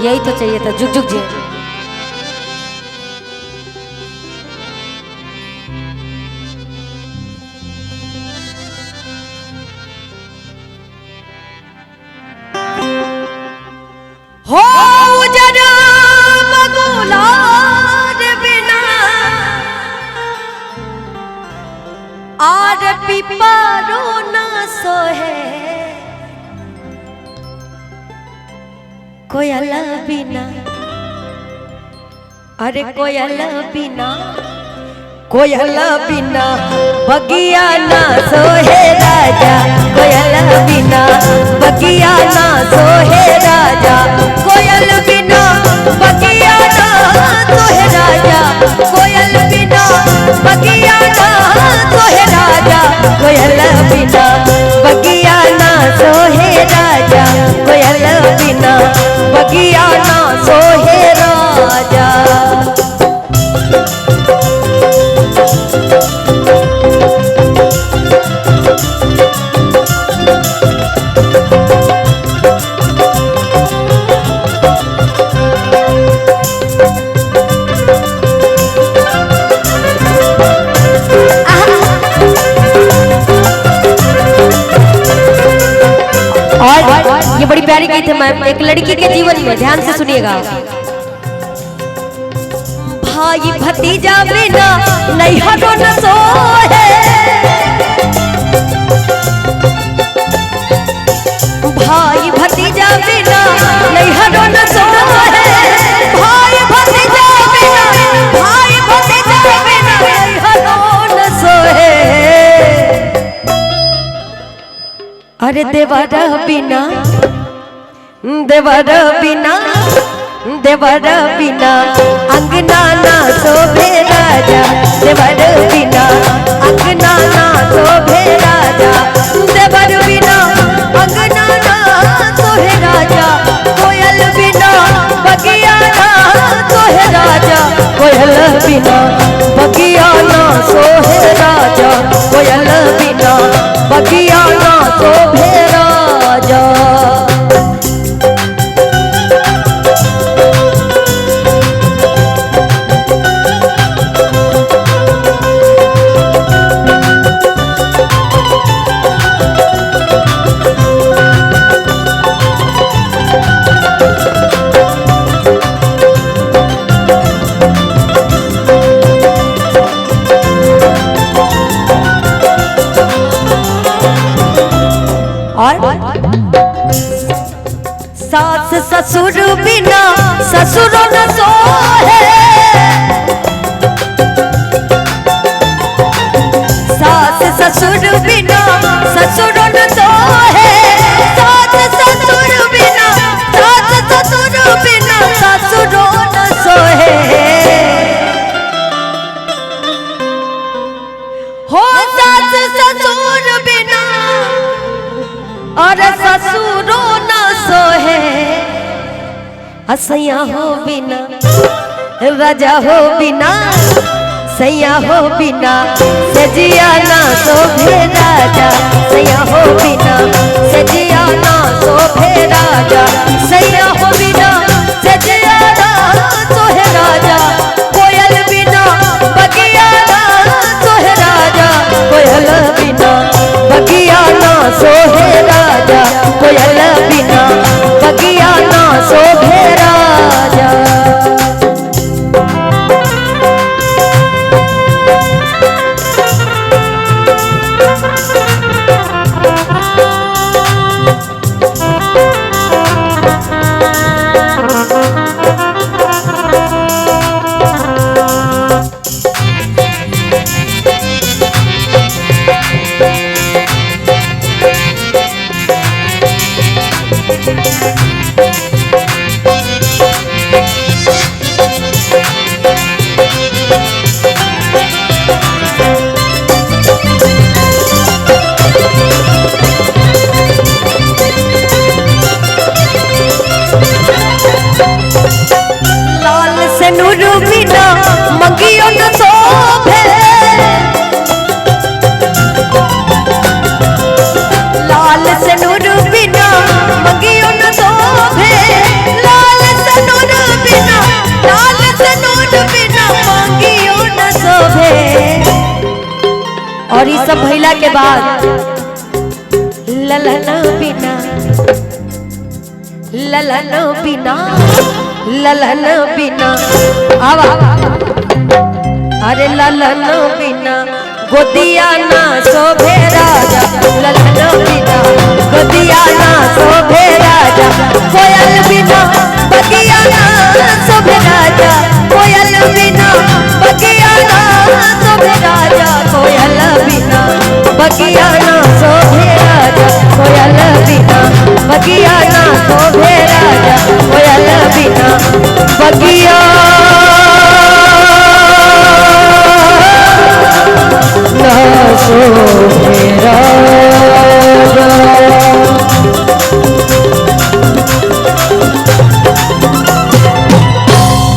यही तो चाहिए था। जुग जुग जी। हो जरा बगुलार बिना आर पिपारो ना सोहे, कोयल बिना, अरे कोयल बिना, कोयल बिना बगिया ना सोहे राजा, कोयल बिना बगिया ना सोहे राजा, कोयल बिना बगिया ना सोहे राजा, कोयल बिना बगिया ना सोहे राजा, कोयल बिना बगिया ना सोहे राजा, कोयल बिना बगिया ना सोहे राजा। ये बड़ी प्यारी गीत है मैम, एक लड़की के जीवन में, ध्यान से सुनिएगा। भाई भतीजा बिना नहीं हटो न सोहे, भाई भतीजा बिना नहीं हटो न सोहे, भाई भतीजा बिना, भाई भतीजा बिना नहीं हटो न सोहे, अरे देवरा बिना, देवरा बिना, देवरा बिना अंगना ना शोभे राजा, देवर बिना अंगना ना शोभे राजा, देवर बिना अंगना ना सोहे राजा, कोयल बिना बगिया ना सोहे राजा, कोयल बिना बगिया ना सोहे राजा, कोयल बिना बगिया ना शोभे राजा। सास ससुर बिना ससुर न सोहे, सास ससुर बिना ससुर न सोहे, सास ससुर बिना, सास ससुर बिना ससुर न सोहे, हो सास ससुर बिना और ससुरो न सोहे, सैया हो बिना, राजा हो बिना, सैया हो बिना सजिया ना शोभे राजा, सैया हो बिना सजिया ना शोभे राजा, सैया हो बिना सजिया ना सोहे राजा, कोयल बिना बगिया ना सोहे राजा, कोयल बिना बगिया ना सोहे राजा, कोयल बिना बगिया ना शोभे राजा। सब भइला के बाद ललन बिना ललन बिना ललन बिना आवा अरे ललन बिना गोदिया ना शोभे राजा ललन बिना गोदिया ना शोभे राजा कोयल बिना बगिया ना शोभे राजा कोयल बिना बगिया ना शोभे राजा कोयल बिना बगिया